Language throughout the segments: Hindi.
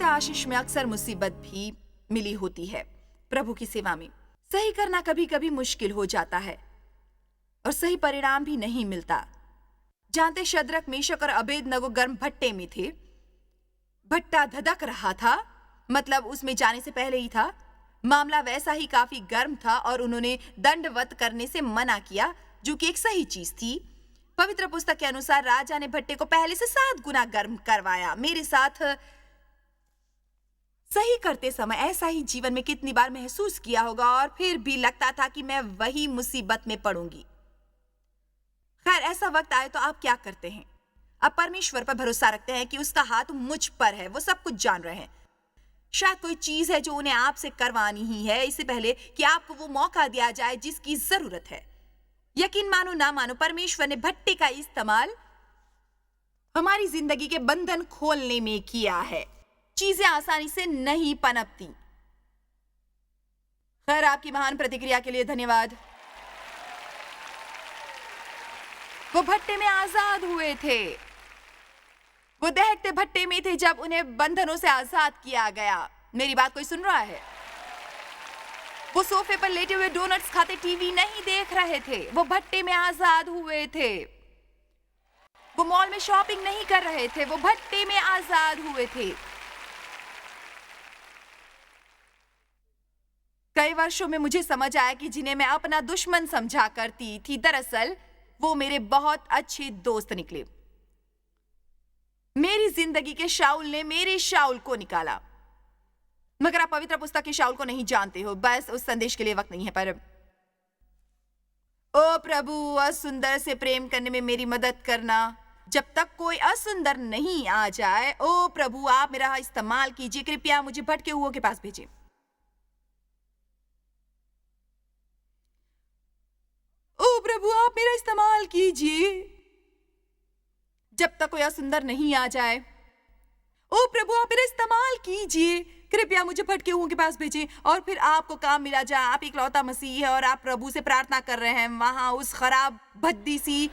आशीष में अक्सर मुसीबत भी मिली होती है। प्रभु की सेवा में सही करना कभी कभी मुश्किल हो जाता है और सही परिणाम भी नहीं मिलता। जानते शद्रक, मेशक और अबेदनगो गर्म भट्टे में थे। भट्टा धधक रहा था, मतलब उसमें जाने से पहले ही था। मामला वैसा ही काफी गर्म था और उन्होंने दंडवत करने से मना किया, जो कि एक सही चीज थी। पवित्र पुस्तक के अनुसार राजा ने भट्टे को पहले से 7 गुना गर्म करवाया। मेरे साथ सही करते समय ऐसा ही जीवन में कितनी बार महसूस किया होगा और फिर भी लगता था कि मैं वही मुसीबत में पड़ूंगी। खैर, ऐसा वक्त आए तो आप क्या करते हैं? आप परमेश्वर पर भरोसा रखते हैं कि उसका हाथ मुझ पर है, वो सब कुछ जान रहे हैं। शायद कोई चीज है जो उन्हें आपसे करवानी ही है, इससे पहले कि आपको वो मौका दिया जाए जिसकी जरूरत है। यकीन मानो ना मानो, परमेश्वर ने भट्टे का इस्तेमाल हमारी जिंदगी के बंधन खोलने में किया है। चीजें आसानी से नहीं पनपती। खैर, आपकी महान प्रतिक्रिया के लिए धन्यवाद। वो भट्टे में आजाद हुए थे। वो दहकते भट्टे में थे जब उन्हें बंधनों से आजाद किया गया। मेरी बात कोई सुन रहा है? वो सोफे पर लेटे हुए डोनट्स खाते टीवी नहीं देख रहे थे। वो भट्टे में आजाद हुए थे। वो मॉल में शॉपिंग नहीं कर रहे थे। वो भट्टे में आजाद हुए थे। कई वर्षों में मुझे समझ आया कि जिन्हें मैं अपना दुश्मन समझा करती थी, दरअसल वो मेरे बहुत अच्छे दोस्त निकले। मेरी जिंदगी के शाऊल ने मेरे शाऊल को निकाला। मगर आप पवित्र पुस्तक के शाऊल को नहीं जानते हो। बस उस संदेश के लिए वक्त नहीं है। पर ओ प्रभु, असुंदर से प्रेम करने में मेरी मदद करना जब तक कोई असुंदर नहीं आ जाए। ओ प्रभु, आप मेरा इस्तेमाल कीजिए। कृपया मुझे भटके हुओं के पास भेजिए। ओ प्रभु, आप मेरा इस्तेमाल कीजिए जब तक कोई असुंदर नहीं आ जाए। ओ प्रभु, आप मेरा इस्तेमाल कीजिए। कृपया मुझे भटके हुओं के पास भेजें और फिर आपको काम मिला जाए। आप इकलौता मसीह है और आप प्रभु से प्रार्थना कर रहे हैं वहां उस खराब भद्दी सी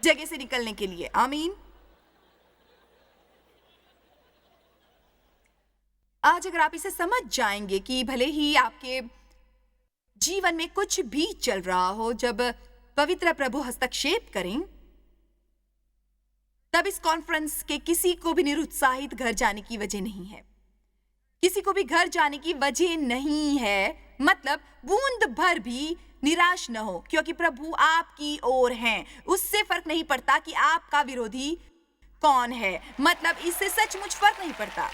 जगह से निकलने के लिए। आमीन। आज अगर आप इसे समझ जाएंगे कि भले ही आपके जीवन में कुछ भी चल रहा हो, जब पवित्र प्रभु हस्तक्षेप करें, तब इस कॉन्फ्रेंस के किसी को भी निरुत्साहित घर जाने की वजह नहीं है। किसी को भी घर जाने की वजह नहीं है। मतलब बूंद भर भी निराश न हो, क्योंकि प्रभु आपकी ओर हैं। उससे फर्क नहीं पड़ता कि आपका विरोधी कौन है। मतलब इससे सचमुच फर्क नहीं पड़ता।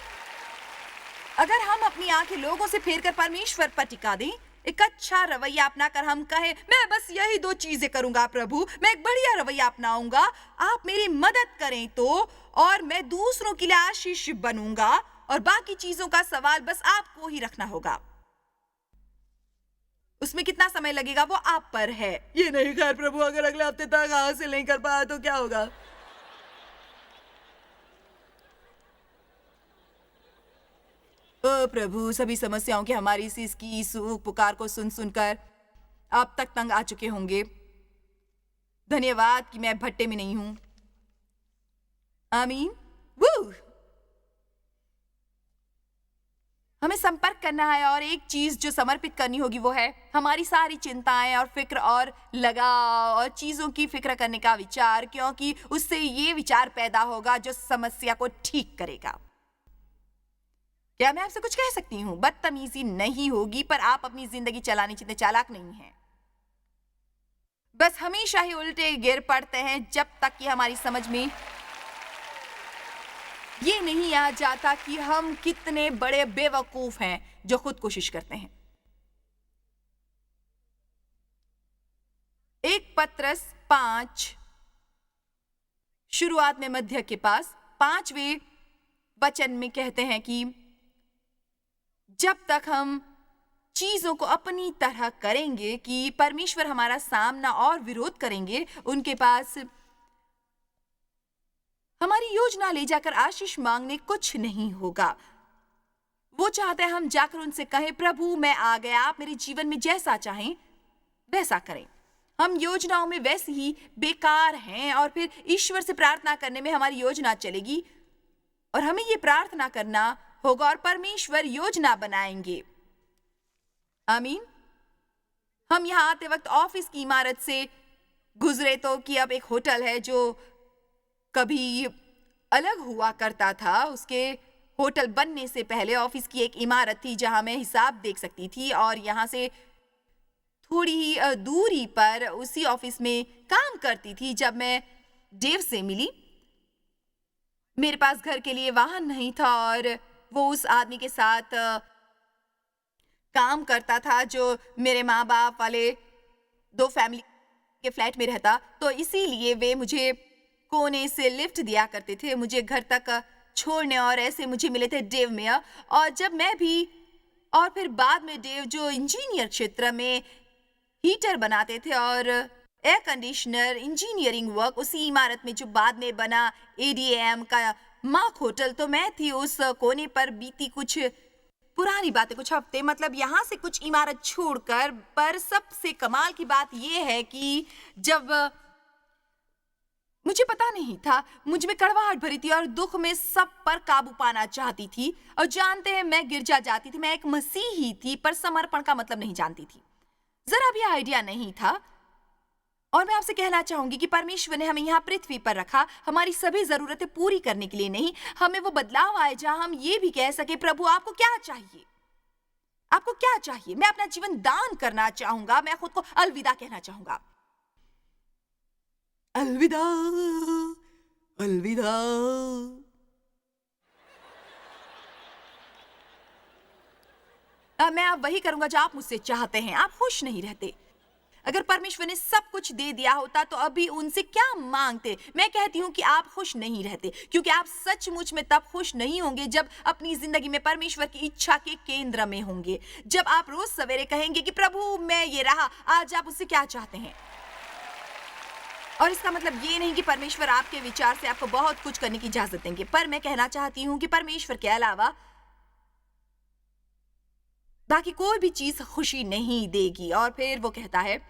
अगर हम अपनी आंखें लोगों से फेरकर परमेश्वर पर टिका दें, एक अच्छा रवैया अपनाकर हम कहें, मैं बस यही 2 चीजें करूंगा प्रभु, मैं एक बढ़िया रवैया अपनाऊंगा, आप मेरी मदद करें तो, और मैं दूसरों के लिए आशीष बनूंगा और बाकी चीजों का सवाल बस आपको ही रखना होगा। उसमें कितना समय लगेगा वो आप पर है। ये नहीं, खैर प्रभु, अगर अगले हफ्ते तक हासिल नहीं कर पाया तो क्या होगा? ओ प्रभु, सभी समस्याओं के हमारी इसकी सूख पुकार को सुन सुनकर आप तक तंग आ चुके होंगे। धन्यवाद कि मैं भट्टे में नहीं हूं। आमीन। वो हमें संपर्क करना है और एक चीज जो समर्पित करनी होगी वो है हमारी सारी चिंताएं और फिक्र और लगाव और चीजों की फिक्र करने का विचार, क्योंकि उससे ये विचार पैदा होगा जो समस्या को ठीक करेगा। क्या मैं आपसे कुछ कह सकती हूँ? बदतमीजी नहीं होगी, पर आप अपनी जिंदगी चलाने जितने चालाक नहीं हैं। बस हमेशा ही उल्टे गिर पड़ते हैं जब तक कि हमारी समझ में ये नहीं आ जाता कि हम कितने बड़े बेवकूफ हैं जो खुद कोशिश करते हैं। 1 पत्रस 5 शुरुआत में मध्य के पास 5वें वचन में कहते हैं कि जब तक हम चीजों को अपनी तरह करेंगे कि परमेश्वर हमारा सामना और विरोध करेंगे, उनके पास हमारी योजना ले जाकर आशीष मांगने कुछ नहीं होगा। वो चाहते हैं हम जाकर उनसे कहें, प्रभु मैं आ गया, आप मेरे जीवन में जैसा चाहें वैसा करें। हम योजनाओं में वैसे ही बेकार हैं और फिर ईश्वर से प्रार्थना करने में हमारी योजना चलेगी और हमें ये प्रार्थना करना होगा और परमेश्वर योजना बनाएंगे। आमीन। हम यहाँ आते वक्त ऑफिस की इमारत से गुजरे तो कि अब एक होटल है जो कभी अलग हुआ करता था। उसके होटल बनने से पहले ऑफिस की एक इमारत थी जहां मैं हिसाब देख सकती थी, और यहाँ से थोड़ी ही दूरी पर उसी ऑफिस में काम करती थी। जब मैं डेव से मिली, मेरे पास घर के लिए वाहन नहीं था और वो उस आदमी के साथ काम करता था जो मेरे माँ बाप वाले 2 फैमिली के फ्लैट में रहता, तो इसीलिए वे मुझे कोने से लिफ्ट दिया करते थे मुझे घर तक छोड़ने, और ऐसे मुझे मिले थे डेव मेयर। और जब मैं भी, और फिर बाद में डेव जो इंजीनियर क्षेत्र में हीटर बनाते थे और एयर कंडीशनर इंजीनियरिंग वर्क उसी इमारत में जो बाद में बना एडीएम का मार्क होटल, तो मैं थी उस कोने पर बीती कुछ पुरानी बातें, कुछ हफ्ते, मतलब यहाँ से कुछ इमारत छोड़कर। पर सबसे कमाल की बात यह है कि जब मुझे पता नहीं था, मुझ में कड़वाहट भरी थी और दुख में सब पर काबू पाना चाहती थी। और जानते हैं, मैं गिरजा जाती थी, मैं एक मसीही थी, पर समर्पण का मतलब नहीं जानती थी, जरा भी आइडिया नहीं था। और मैं आपसे कहना चाहूंगी कि परमेश्वर ने हमें यहाँ पृथ्वी पर रखा हमारी सभी जरूरतें पूरी करने के लिए नहीं, हमें वो बदलाव आए जहां हम ये भी कह सके, प्रभु आपको क्या चाहिए, आपको क्या चाहिए। मैं अपना जीवन दान करना चाहूंगा, मैं खुद को अलविदा कहना चाहूंगा। अलविदा, अलविदा। मैं अब वही करूंगा जो आप मुझसे चाहते हैं। आप खुश नहीं रहते। अगर परमेश्वर ने सब कुछ दे दिया होता तो अभी उनसे क्या मांगते। मैं कहती हूँ कि आप खुश नहीं रहते, क्योंकि आप सचमुच में तब खुश नहीं होंगे जब अपनी जिंदगी में परमेश्वर की इच्छा के केंद्र में होंगे। जब आप रोज सवेरे कहेंगे कि प्रभु मैं ये रहा, आज आप उससे क्या चाहते हैं। और इसका मतलब ये नहीं कि परमेश्वर आपके विचार से आपको बहुत कुछ करने की इजाजत देंगे, पर मैं कहना चाहती हूँ कि परमेश्वर के अलावा बाकी कोई भी चीज खुशी नहीं देगी। और फिर वो कहता है,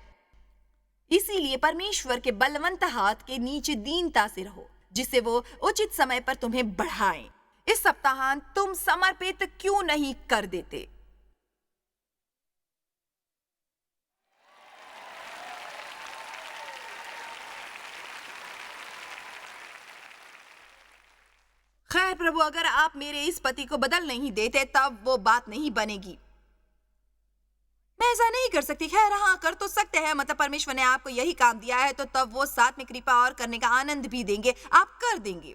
इसीलिए परमेश्वर के बलवंत हाथ के नीचे दीनता से रहो, जिससे वो उचित समय पर तुम्हें बढ़ाएं। इस सप्ताहांत तुम समर्पित क्यों नहीं कर देते? खैर प्रभु, अगर आप मेरे इस पति को बदल नहीं देते तब वो बात नहीं बनेगी। मैं ऐसा नहीं कर सकती। खैर हाँ, कर तो सकते हैं, मतलब परमेश्वर ने आपको यही काम दिया है तो तब वो साथ में कृपा और करने का आनंद भी देंगे, आप कर देंगे।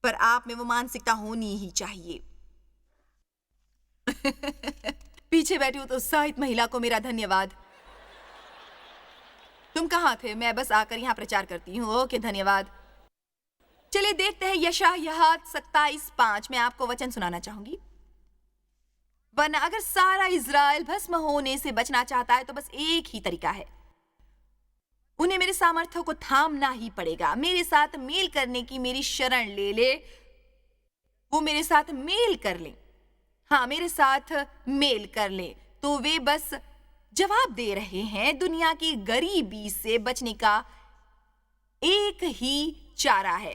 पर आप में वो मानसिकता होनी ही चाहिए। पीछे बैठी हूं तो उत्साहित महिला को मेरा धन्यवाद। तुम कहाँ थे? मैं बस आकर यहाँ प्रचार करती हूँ। ओके, धन्यवाद। चलिए देखते हैं यशायाह 27:5। मैं आपको वचन सुनाना चाहूंगी। वरना अगर सारा इज़राइल भस्म होने से बचना चाहता है तो बस एक ही तरीका है, उन्हें मेरे सामर्थ्य को थामना ही पड़ेगा। मेरे साथ मेल करने की मेरी शरण ले ले, वो मेरे साथ मेल कर ले। हाँ, मेरे साथ मेल कर ले। तो वे बस जवाब दे रहे हैं, दुनिया की गरीबी से बचने का एक ही चारा है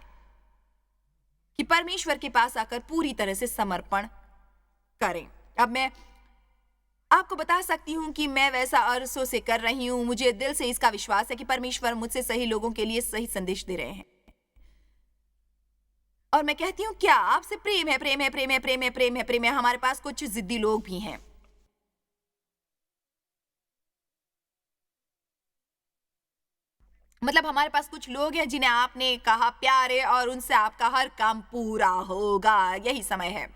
कि परमेश्वर के पास आकर पूरी तरह से समर्पण करें। अब मैं आपको बता सकती हूं कि मैं वैसा अरसों से कर रही हूं। मुझे दिल से इसका विश्वास है कि परमेश्वर मुझसे सही लोगों के लिए सही संदेश दे रहे हैं। और मैं कहती हूं, क्या आपसे प्रेम है, प्रेम है, प्रेम है, प्रेम है, प्रेम है, प्रेम है। हमारे पास कुछ जिद्दी लोग भी हैं। मतलब हमारे पास कुछ लोग हैं जिन्हें आपने कहा प्यारे और उनसे आपका हर काम पूरा होगा। यही समय है।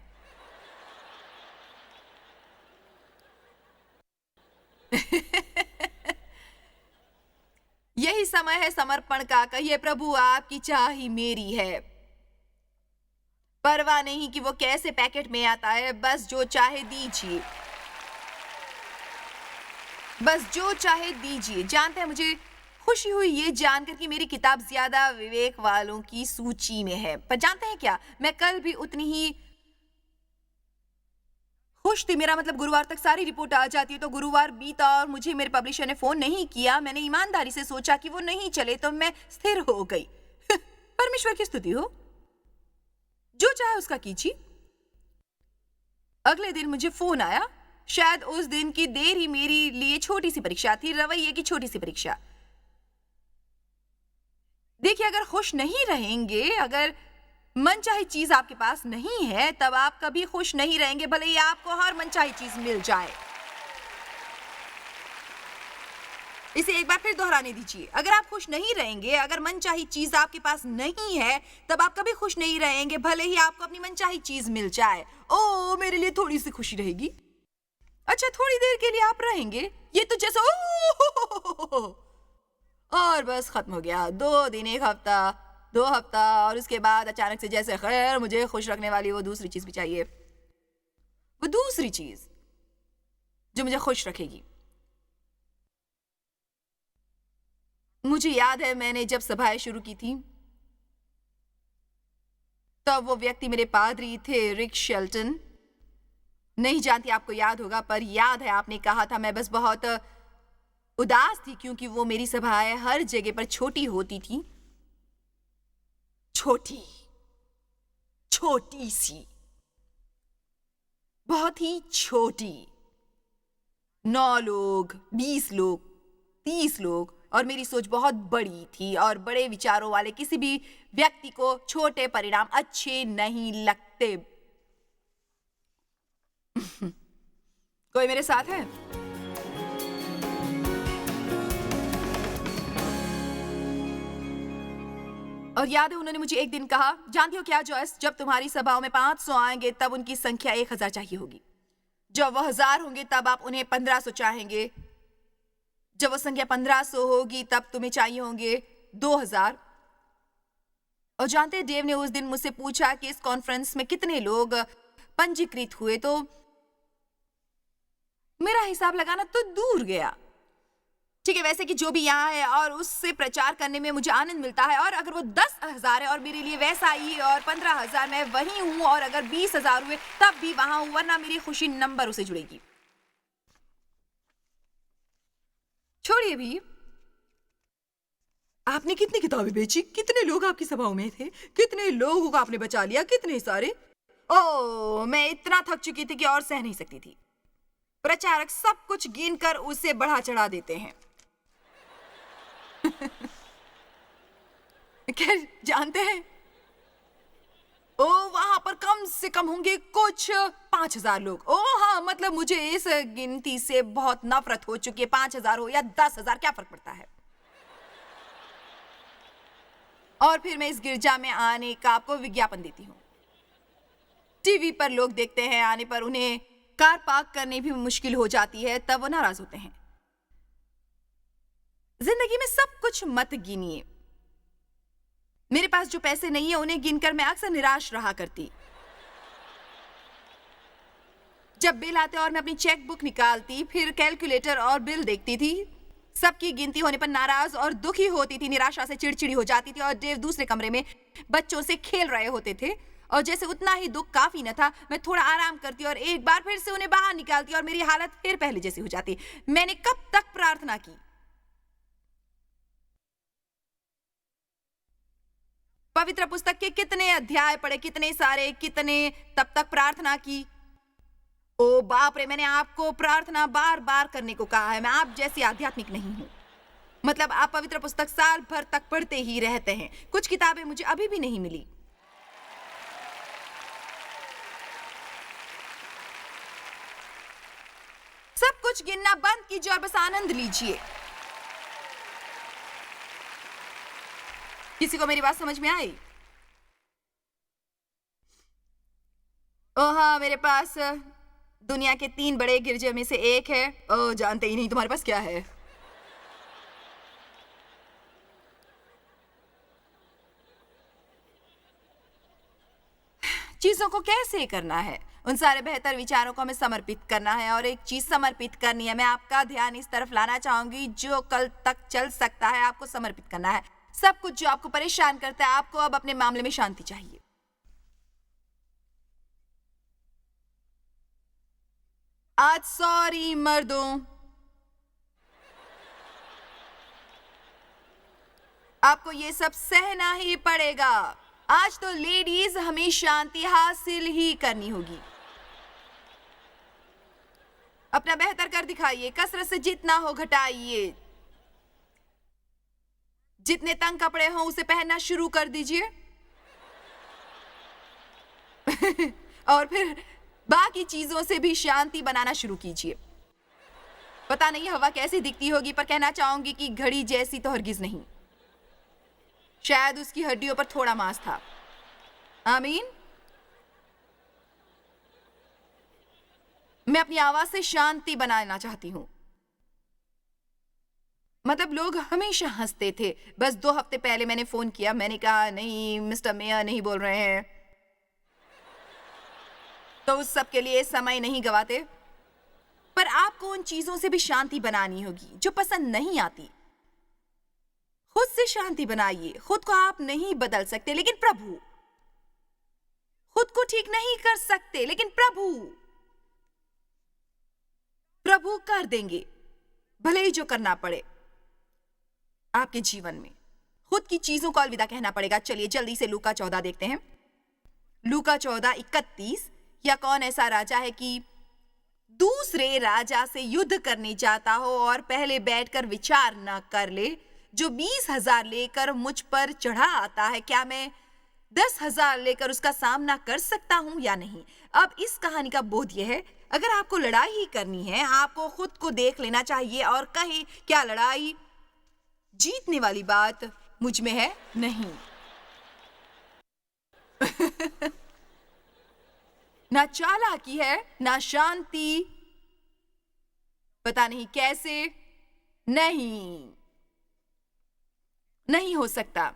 यही समय है समर्पण का। कहिए, प्रभु आपकी चाह ही मेरी है। परवाह नहीं कि वो कैसे पैकेट में आता है, बस जो चाहे दीजिए, बस जो चाहे दीजिए। जानते हैं, मुझे खुशी हुई ये जानकर कि मेरी किताब ज्यादा विवेक वालों की सूची में है। पर जानते हैं क्या, मैं कल भी उतनी ही खुश थी। मेरा मतलब गुरुवार तक सारी रिपोर्ट आ जाती है। तो गुरुवार बीता और मुझे मेरे पब्लिशर ने फोन नहीं किया। मैंने ईमानदारी से सोचा कि वो नहीं चले तो मैं स्थिर हो गई। परमेश्वर की स्तुति हो। जो चाहे उसका कीजिए। अगले दिन मुझे फोन आया। शायद उस दिन की देर ही मेरे लिए छोटी सी परीक्षा थी, रवैये की छोटी सी परीक्षा। देखिए, अगर खुश नहीं रहेंगे, अगर मनचाही चीज आपके पास नहीं है, तब आप कभी खुश नहीं रहेंगे, भले ही आपको हर मनचाही चीज मिल जाए। इसे एक बार फिर दोहराने दीजिए। अगर आप खुश नहीं रहेंगे, अगर मनचाही चीज आपके पास नहीं है, तब आप कभी खुश नहीं रहेंगे, भले ही आपको अपनी मनचाही चीज मिल जाए। ओ, मेरे लिए थोड़ी सी खुशी रहेगी। अच्छा, थोड़ी देर के लिए आप रहेंगे। ये तो जैसे ओ, और बस खत्म हो गया। 2 दिन, 1 हफ्ता, 2 हफ्ता, और उसके बाद अचानक से जैसे खैर मुझे खुश रखने वाली वो दूसरी चीज भी चाहिए। वो दूसरी चीज जो मुझे खुश रखेगी। मुझे याद है, मैंने जब सभाएं शुरू की थी, तब वो व्यक्ति मेरे पादरी थे, रिक शेल्टन। नहीं जानती आपको याद होगा, पर याद है आपने कहा था मैं बस बहुत उदास थी क्योंकि वो मेरी सभाएं हर जगह पर छोटी होती थी। छोटी, छोटी सी, बहुत ही छोटी। 9 लोग, 20 लोग, 30 लोग, और मेरी सोच बहुत बड़ी थी, और बड़े विचारों वाले किसी भी व्यक्ति को छोटे परिणाम अच्छे नहीं लगते। कोई मेरे साथ है? और याद है, उन्होंने मुझे एक दिन कहा, जानती हो क्या जॉयस, जब तुम्हारी सभाओं में 500 आएंगे तब उनकी संख्या 1000 चाहिए होगी। जब वो 1000 होंगे तब आप उन्हें 1500 चाहेंगे। जब वो संख्या 1500 होगी तब तुम्हें चाहिए होंगे 2000। और जानते हैं, डेव ने उस दिन मुझसे पूछा कि इस कॉन्फ्रेंस में कितने लोग पंजीकृत हुए, तो मेरा हिसाब लगाना तो दूर गया। ठीक है, वैसे कि जो भी यहाँ है और उससे प्रचार करने में मुझे आनंद मिलता है, और अगर वो 10,000 है और मेरे लिए वैसा ही, और 15,000 मैं वहीं हूँ, और अगर 20,000 हुए तब भी वहां हूँ, वरना मेरी खुशी नंबर उसे जुड़ेगी। छोड़िए भी, आपने कितनी किताबें बेची, कितने लोग आपकी सभाओं में थे, कितने लोगों को आपने बचा लिया, कितने सारे। ओह, मैं इतना थक चुकी थी कि और सह नहीं सकती थी। प्रचारक सब कुछ गिनकर उसे बढ़ा चढ़ा देते हैं। खैर, जानते हैं, ओ वहां पर कम से कम होंगे कुछ 5000 लोग। ओ हाँ, मतलब मुझे इस गिनती से बहुत नफरत हो चुकी है। 5000 हो या 10,000, क्या फर्क पड़ता है। और फिर मैं इस गिरजा में आने का आपको विज्ञापन देती हूँ। टीवी पर लोग देखते हैं, आने पर उन्हें कार पार्क करने भी मुश्किल हो जाती है, तब वो नाराज होते हैं। जिंदगी में सब कुछ मत गिनिए। मेरे पास जो पैसे नहीं है उन्हें गिनकर मैं अक्सर निराश रहा करती। जब बिल आते और मैं अपनी चेक बुक निकालती, फिर कैलकुलेटर और बिल देखती थी, सबकी गिनती होने पर नाराज और दुखी होती थी, निराशा से चिड़चिड़ी हो जाती थी, और डेव दूसरे कमरे में बच्चों से खेल रहे होते थे, और जैसे उतना ही दुख काफी न था, मैं थोड़ा आराम करती और एक बार फिर से उन्हें बाहर निकालती, और मेरी हालत फिर पहले जैसी हो जाती। मैंने कब तक प्रार्थना की, पवित्र पुस्तक के कितने अध्याय पढ़े, कितने सारे, कितने, तब तक प्रार्थना की। ओ बाप रे, मैंने आपको प्रार्थना बार बार करने को कहा है। मैं आप जैसी आध्यात्मिक नहीं हूं। मतलब आप पवित्र पुस्तक साल भर तक पढ़ते ही रहते हैं। कुछ किताबें मुझे अभी भी नहीं मिली। सब कुछ गिनना बंद कीजिए और बस आनंद लीजिए। किसी को मेरी बात समझ में आई? ओह हाँ, मेरे पास दुनिया के 3 बड़े गिरजे में से एक है। ओह, जानते ही नहीं तुम्हारे पास क्या है। चीजों को कैसे करना है, उन सारे बेहतर विचारों को हमें समर्पित करना है, और एक चीज समर्पित करनी है। मैं आपका ध्यान इस तरफ लाना चाहूंगी, जो कल तक चल सकता है आपको समर्पित करना है। सब कुछ जो आपको परेशान करता है, आपको अब अपने मामले में शांति चाहिए। आज सॉरी मर्दों, आपको ये सब सहना ही पड़ेगा। आज तो लेडीज हमें शांति हासिल ही करनी होगी। अपना बेहतर कर दिखाइए, कसरत से जितना हो घटाइए, जितने तंग कपड़े हों उसे पहनना शुरू कर दीजिए और फिर बाकी चीजों से भी शांति बनाना शुरू कीजिए। पता नहीं हवा कैसी दिखती होगी, पर कहना चाहूंगी कि घड़ी जैसी तो हरगिज नहीं। शायद उसकी हड्डियों पर थोड़ा मांस था। आमीन। मैं अपनी आवाज से शांति बनाना चाहती हूं। मतलब लोग हमेशा हंसते थे। बस 2 हफ्ते पहले मैंने फोन किया, मैंने कहा नहीं मिस्टर मेयर नहीं बोल रहे हैं, तो उस सब के लिए समय नहीं गवाते। पर आपको उन चीजों से भी शांति बनानी होगी जो पसंद नहीं आती। खुद से शांति बनाइए। खुद को आप नहीं बदल सकते, लेकिन प्रभु। खुद को ठीक नहीं कर सकते, लेकिन प्रभु कर देंगे, भले ही जो करना पड़े आपके जीवन में। खुद की चीजों को अलविदा कहना पड़ेगा। चलिए जल्दी से लूका 14 देखते हैं। लूका 14:31। या कौन ऐसा राजा है कि दूसरे राजा से युद्ध करने जाता हो और पहले बैठकर विचार न कर ले, जो 20,000 लेकर मुझ पर चढ़ा आता है, क्या मैं 10,000 लेकर उसका सामना कर सकता हूं या नहीं। अब इस कहानी का बोध यह है, अगर आपको लड़ाई ही करनी है, आपको खुद को देख लेना चाहिए और कहें क्या लड़ाई जीतने वाली बात मुझ में है? नहीं। ना चालाकी है, ना शांति, पता नहीं कैसे, नहीं हो सकता।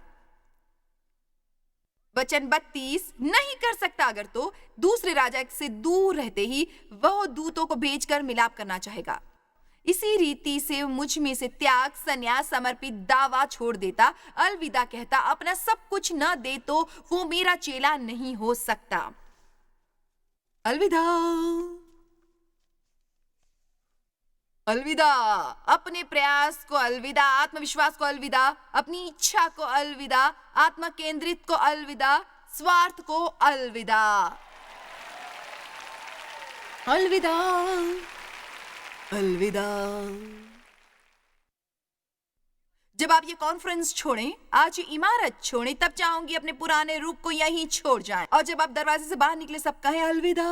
वचन 32, नहीं कर सकता अगर तो दूसरे राजा से दूर रहते ही वह दूतों को भेजकर मिलाप करना चाहेगा। इसी रीति से मुझ में से त्याग, संन्यास, समर्पित, दावा छोड़ देता, अलविदा कहता, अपना सब कुछ न दे तो वो मेरा चेला नहीं हो सकता। अलविदा, अलविदा। अपने प्रयास को अलविदा, आत्मविश्वास को अलविदा, अपनी इच्छा को अलविदा, आत्म केंद्रित को अलविदा, स्वार्थ को अलविदा। अलविदा, अलविदा। जब आप ये कॉन्फ्रेंस छोड़ें, आज ये इमारत छोड़ें, तब चाहूंगी अपने पुराने रूप को यहीं छोड़ जाएं। और जब आप दरवाजे से बाहर निकले, सब कहें अलविदा।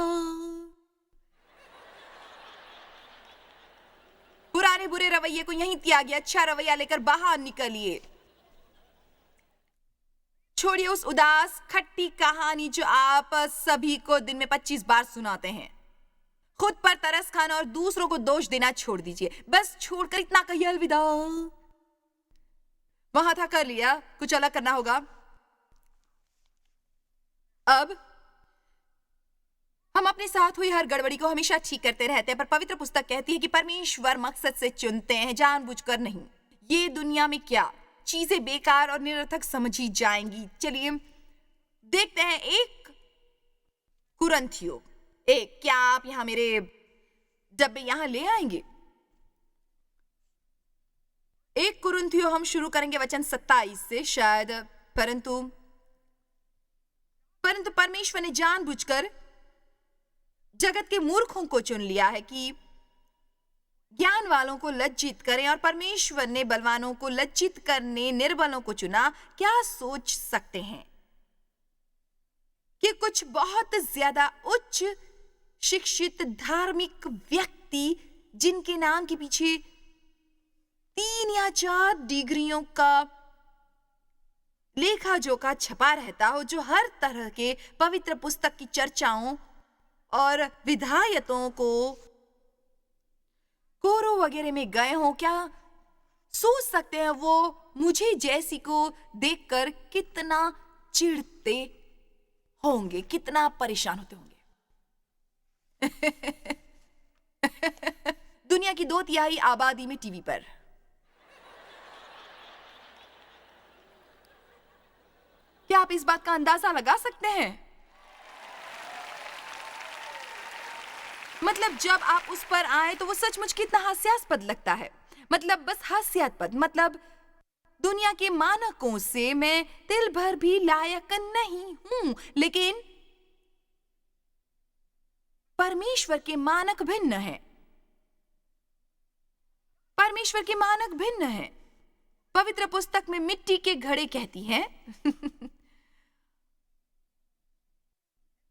पुराने बुरे रवैये को यहीं त्यागिए, अच्छा रवैया लेकर बाहर निकलिए। छोड़िए उस उदास खट्टी कहानी जो आप सभी को दिन में 25 बार सुनाते हैं। खुद पर तरस खाना और दूसरों को दोष देना छोड़ दीजिए। बस छोड़कर इतना कहिए अलविदा। वहां था, कर लिया, कुछ अलग करना होगा। अब हम अपने साथ हुई हर गड़बड़ी को हमेशा ठीक करते रहते हैं, पर पवित्र पुस्तक कहती है कि परमेश्वर मकसद से चुनते हैं, जानबूझकर नहीं। ये दुनिया में क्या चीजें बेकार और निरर्थक समझी जाएंगी। चलिए देखते हैं 1 कुरिन्थियों 1। क्या आप यहां मेरे डब्बे यहां ले आएंगे? 1 कुरिन्थियों हम शुरू करेंगे वचन 27 से शायद। परंतु परमेश्वर ने जानबूझकर जगत के मूर्खों को चुन लिया है कि ज्ञान वालों को लज्जित करें, और परमेश्वर ने बलवानों को लज्जित करने निर्बलों को चुना। क्या सोच सकते हैं कि कुछ बहुत ज्यादा उच्च शिक्षित धार्मिक व्यक्ति, जिनके नाम के पीछे 3 या 4 डिग्रियों का लेखा जोखा छपा रहता हो, जो हर तरह के पवित्र पुस्तक की चर्चाओं और विधायतों को कोरो वगैरह में गए हों, क्या सोच सकते हैं वो मुझे जैसी को देखकर कितना चिढ़ते होंगे, कितना परेशान होते होंगे। दुनिया की 2/3 आबादी में टीवी पर। क्या आप इस बात का अंदाजा लगा सकते हैं? मतलब जब आप उस पर आए तो वो सचमुच कितना हास्यास्पद लगता है। मतलब बस हास्यास्पद। मतलब दुनिया के मानकों से मैं तिल भर भी लायक नहीं हूं, लेकिन परमेश्वर के मानक भिन्न हैं। परमेश्वर के मानक भिन्न हैं। पवित्र पुस्तक में मिट्टी के घड़े कहती हैं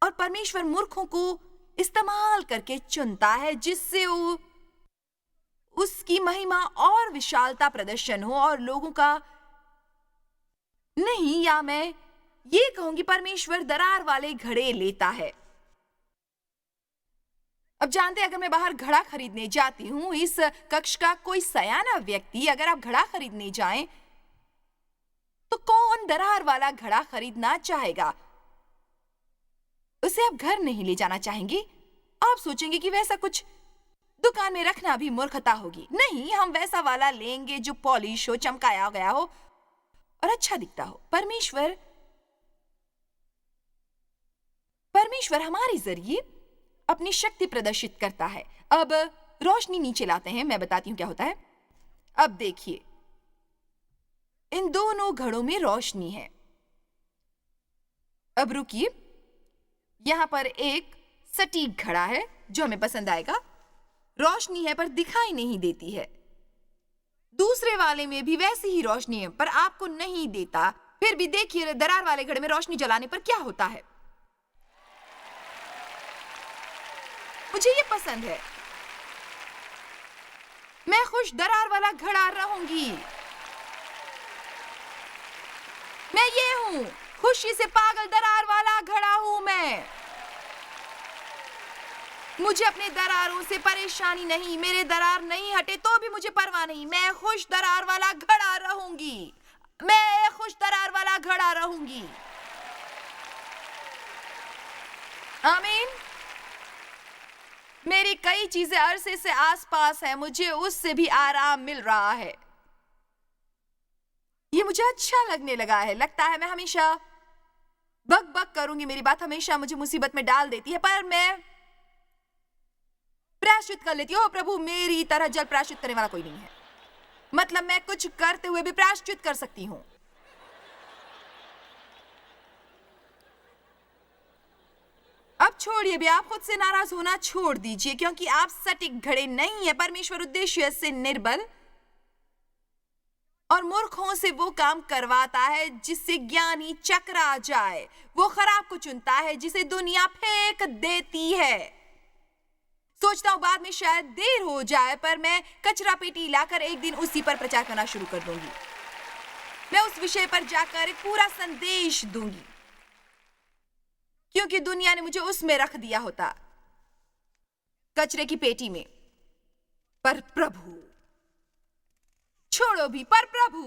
और परमेश्वर मूर्खों को इस्तेमाल करके चुनता है, जिससे वो उसकी महिमा और विशालता प्रदर्शन हो और लोगों का नहीं, या मैं ये कहूंगी परमेश्वर दरार वाले घड़े लेता है। अब जानते हैं, अगर मैं बाहर घड़ा खरीदने जाती हूं, इस कक्ष का कोई सयाना व्यक्ति अगर आप घड़ा खरीदने जाएं तो कौन दरार वाला घड़ा खरीदना चाहेगा? उसे आप घर नहीं ले जाना चाहेंगे। आप सोचेंगे कि वैसा कुछ दुकान में रखना भी मूर्खता होगी। नहीं, हम वैसा वाला लेंगे जो पॉलिश हो, चमकाया गया हो और अच्छा दिखता हो। परमेश्वर हमारे जरिए अपनी शक्ति प्रदर्शित करता है। अब रोशनी नीचे लाते हैं, मैं बताती हूं क्या होता है। अब देखिए, इन दोनों घड़ों में रोशनी है। अब रुकिए, यहां पर एक सटीक घड़ा है जो हमें पसंद आएगा। रोशनी है पर दिखाई नहीं देती है। दूसरे वाले में भी वैसी ही रोशनी है पर आपको नहीं देता। फिर भी देखिए, दरार वाले घड़े में रोशनी जलाने पर क्या होता है। मुझे ये पसंद है। मैं खुश दरार वाला घड़ा रहूंगी। मैं ये हूं, खुशी से पागल दरार वाला घड़ा हूं मैं। मुझे अपने दरारों से परेशानी नहीं, मेरे दरार नहीं हटे तो भी मुझे परवाह नहीं। मैं खुश दरार वाला घड़ा रहूंगी। मैं खुश दरार वाला घड़ा रहूंगी। आमीन। मेरी कई चीजें अरसे से आसपास हैं, मुझे उससे भी आराम मिल रहा है। ये मुझे अच्छा लगने लगा है। लगता है मैं हमेशा बक बक करूंगी, मेरी बात हमेशा मुझे मुसीबत में डाल देती है, पर मैं प्रायश्चित कर लेती हूँ। प्रभु, मेरी तरह जल प्रायश्चित करने वाला कोई नहीं है। मतलब मैं कुछ करते हुए भी प्रायश्चित कर सकती हूँ। अब छोड़िए भी, आप खुद से नाराज होना छोड़ दीजिए, क्योंकि आप सटीक घड़े नहीं है। परमेश्वर उद्देश्य से निर्बल और मूर्खों से वो काम करवाता है जिससे ज्ञानी चकरा जाए। वो खराब को चुनता है जिसे दुनिया फेंक देती है। सोचता हूं बाद में शायद देर हो जाए, पर मैं कचरा पेटी लाकर एक दिन उसी पर प्रचार करना शुरू कर दूंगी। मैं उस विषय पर जाकर एक पूरा संदेश दूंगी, क्योंकि दुनिया ने मुझे उसमें रख दिया होता, कचरे की पेटी में। पर प्रभु, छोड़ो भी, पर प्रभु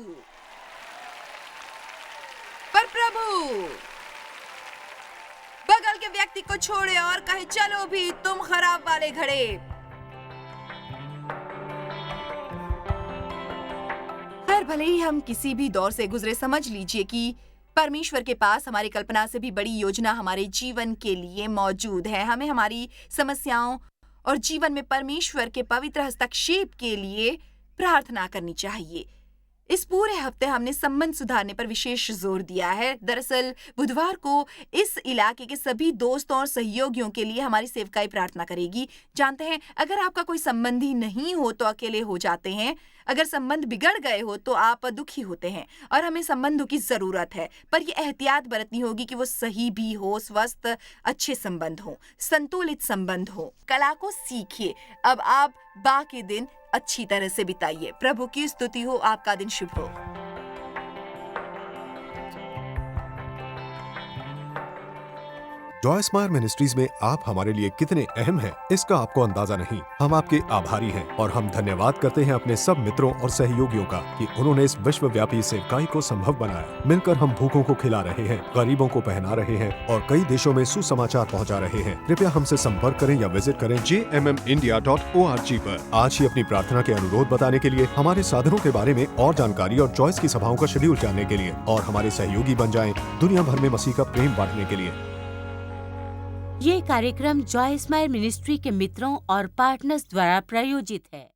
बगल के व्यक्ति को छोड़े और कहे, चलो भी तुम खराब वाले घड़े। खैर, भले ही हम किसी भी दौर से गुजरे, समझ लीजिए कि परमेश्वर के पास हमारी कल्पना से भी बड़ी योजना हमारे जीवन के लिए मौजूद है। हमें हमारी समस्याओं और जीवन में परमेश्वर के पवित्र हस्तक्षेप के लिए प्रार्थना करनी चाहिए। इस पूरे हफ्ते हमने संबंध सुधारने पर विशेष जोर दिया है। दरअसल बुधवार को इस इलाके के सभी दोस्तों और सहयोगियों के लिए हमारी सेवकाई प्रार्थना करेगी। जानते हैं, अगर आपका कोई संबंधी नहीं हो तो अकेले हो जाते हैं। अगर संबंध बिगड़ गए हो तो आप दुखी होते हैं और हमें संबंधों की जरूरत है, पर यह एहतियात बरतनी होगी कि वो सही भी हो, स्वस्थ अच्छे संबंध हो, संतुलित संबंध हो। कला को सीखिए। अब आप बाकी दिन अच्छी तरह से बिताइए। प्रभु की स्तुति हो। आपका दिन शुभ हो। जॉय स्माइल मिनिस्ट्रीज में आप हमारे लिए कितने अहम हैं, इसका आपको अंदाजा नहीं। हम आपके आभारी हैं और हम धन्यवाद करते हैं अपने सब मित्रों और सहयोगियों का कि उन्होंने इस विश्वव्यापी सेवकाई को संभव बनाया। मिलकर हम भूखों को खिला रहे हैं, गरीबों को पहना रहे हैं और कई देशों में सुसमाचार पहुंचा रहे हैं। कृपया हमसे संपर्क करें या विजिट करें jmmindia.org पर। आज ही अपनी प्रार्थना के अनुरोध बताने के लिए, हमारे साधनों के बारे में और जानकारी और जॉयस की सभाओं का शेड्यूल जानने के लिए और हमारे सहयोगी बन जाएं दुनिया भर में मसीह का प्रेम बांटने के लिए। ये कार्यक्रम जॉय स्माइल मिनिस्ट्री के मित्रों और पार्टनर्स द्वारा प्रायोजित है।